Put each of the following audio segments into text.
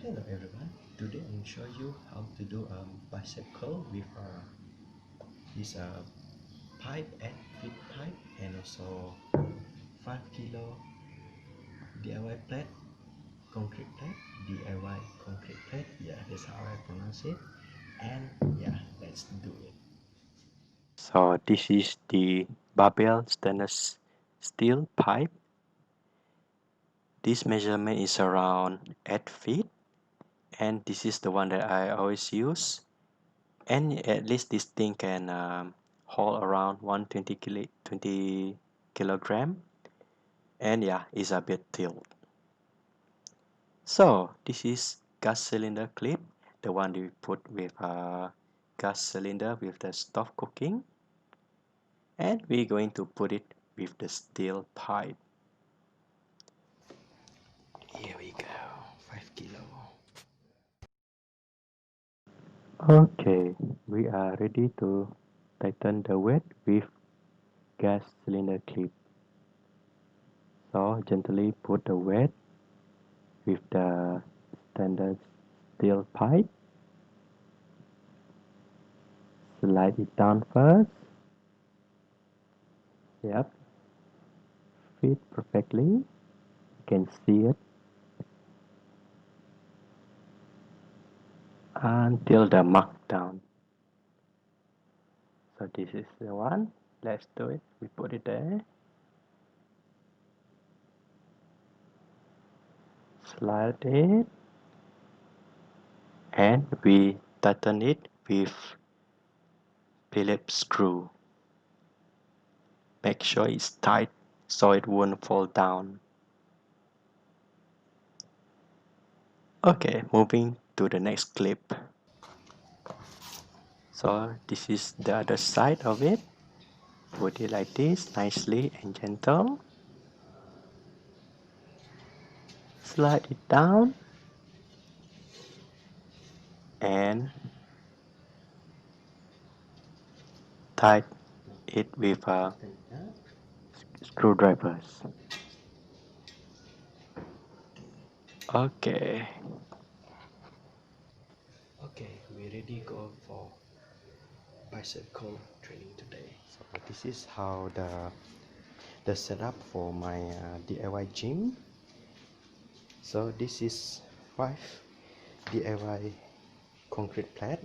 Hello everyone, today I'm show you how to do bicep curl with this pipe and feet pipe and also 5 kilo DIY plate, concrete plate, DIY concrete plate, yeah, that's how I pronounce it. And yeah, let's do it. So this is the barbell stainless steel pipe. This measurement is around 8 feet, and this is the one that I always use. And at least this thing can hold around 120 kilogram, and yeah, it's a bit tilt. So this is gas cylinder clip, the one we put with a gas cylinder with the stove cooking, and we're going to put it with the steel pipe. Here we go, 5 kilo. Okay, we are ready to tighten the weight with gas cylinder clip. So gently put the weight with the standard steel pipe. Slide it down first. Yep, fit perfectly. You can see it until the mark down. So this is the one. Let's do it. We put it there. Slide it, and we tighten it with Phillips screw. Make sure it's tight so it won't fall down. Okay, moving to the next clip. So this is the other side of it. Put it like this, nicely and gentle. Slide it down and tight it with screwdrivers. Okay. Okay, we ready go for bicep curl training today. So this is how the setup for my DIY gym. So this is 5 DIY concrete plate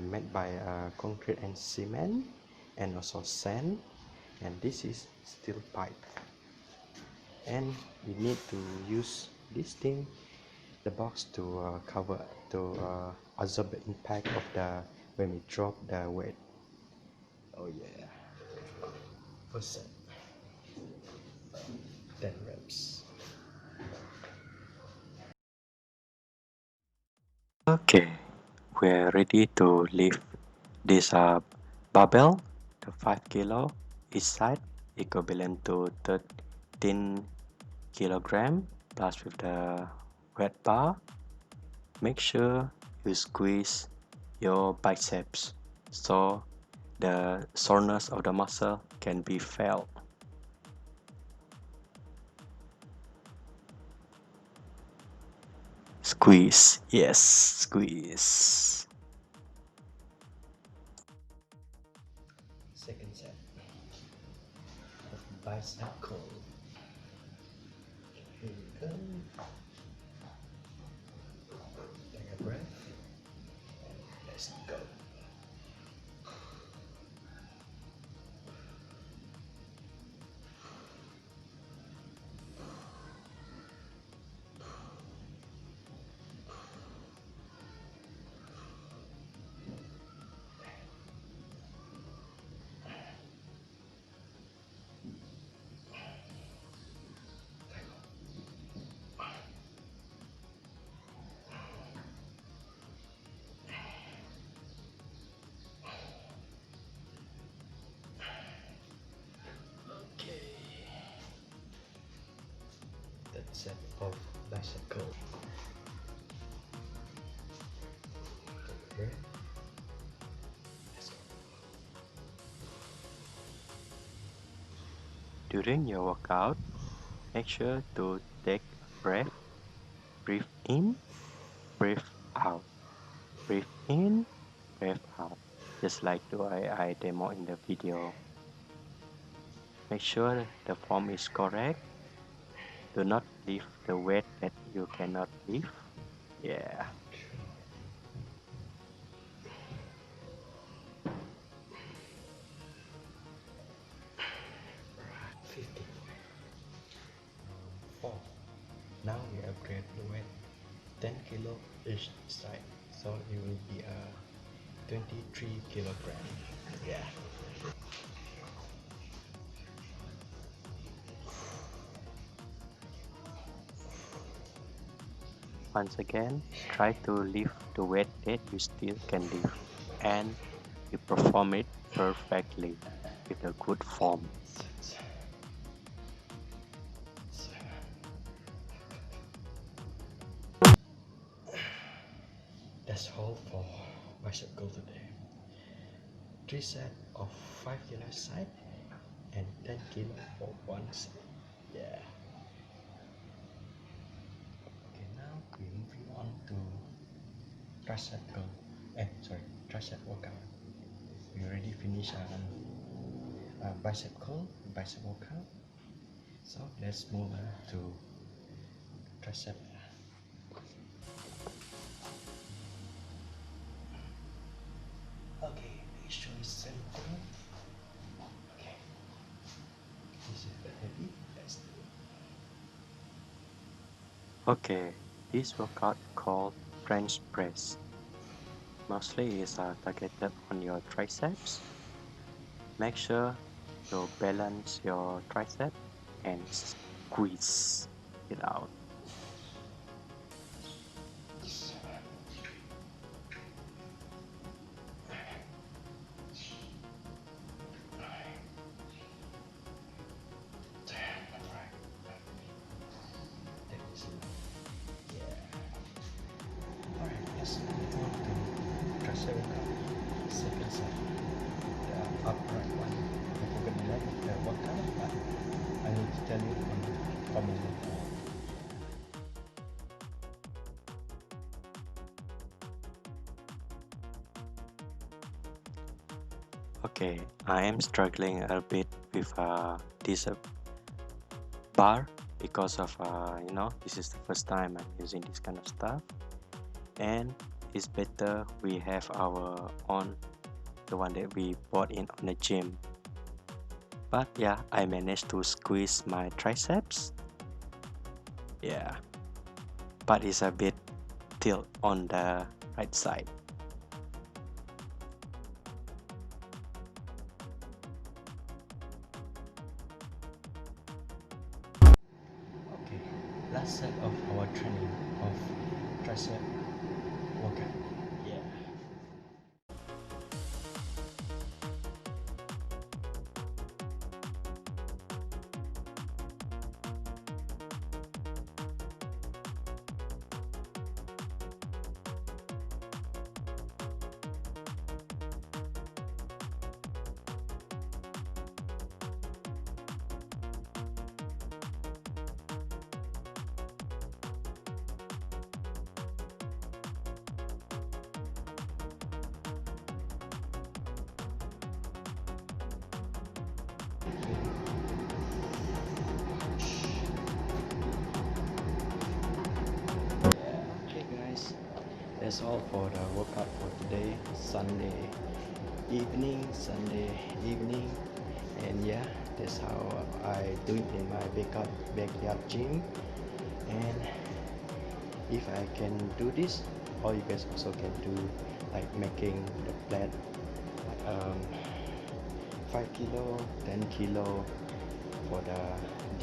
made by concrete and cement and also sand, and this is steel pipe, and we need to use this thing, the box, to cover, to absorb the impact of the when we drop the weight. Oh yeah, first set, 10 reps. Okay, we're ready to lift this barbell, the 5 kilo each side, equivalent to 13 kilogram, plus with the weight bar. Make sure you squeeze your biceps so the soreness of the muscle can be felt. Squeeze, yes, squeeze. Second set of bicep curl. Here we go. Take a breath. Let's go. Okay. That set of bicep curl. Take a breath. Let's go. During your workout, make sure to take a breath. Breathe in breathe out. Breathe in, breathe out. Just like the way I demo in the video. Make sure the form is correct. Do not lift the weight that you cannot lift. Yeah. 54. Now we upgrade the weight 10 kilo each side, so it will be a 23 kilogram. Yeah. Once again, try to lift the weight that you still can lift, and you perform it perfectly with a good form. 6, 7. That's all for bicep curl today. 3 sets of 5 kilo side and 10 kilo for one side. Yeah. Okay, now we're moving on to tricep curl. Tricep workout. We already finished bicep curl, bicep workout. So let's move on to tricep. Okay, make sure it's center. Okay, this is the heavy. Let's do it. Okay, this workout called French press. Mostly is targeted on your triceps. Make sure you balance your tricep and squeeze it out. Second side, the upright one. I forgot the name of the workout, but I need to tell you on the comment. Okay, I am struggling a bit with this bar because of this is the first time I'm using this kind of stuff, and it's better we have our own, the one that we bought in on the gym. But yeah, I managed to squeeze my triceps. Yeah, but it's a bit tilt on the right side. Okay, last set of our training of tricep workout. Yeah. Okay guys, that's all for the workout for today, Sunday evening, and yeah, that's how I do it in my backyard gym. And if I can do this, or you guys also can do, like making the plate, um, 5 kilo, 10 kilo for the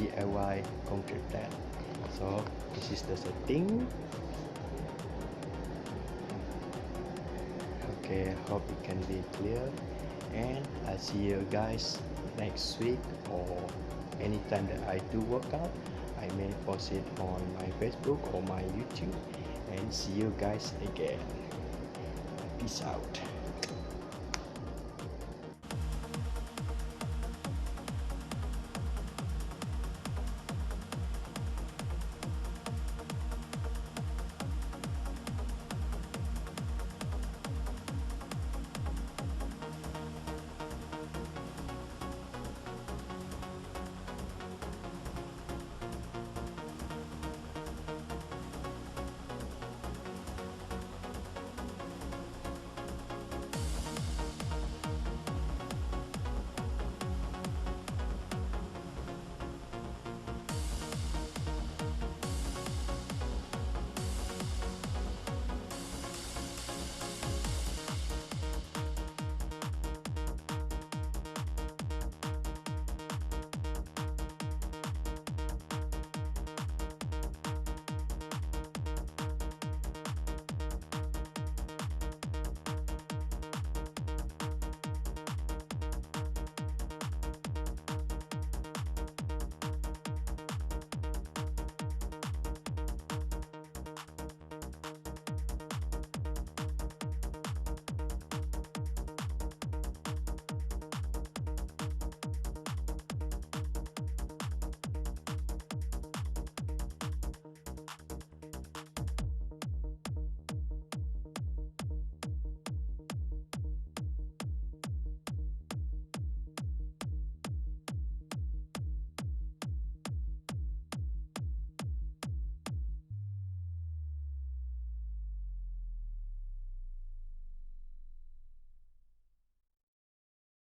DIY concrete plant. So this is the setting. Okay, hope it can be clear, and I'll see you guys next week, or anytime that I do workout. I may post it on my Facebook or my YouTube, and see you guys again. Peace out.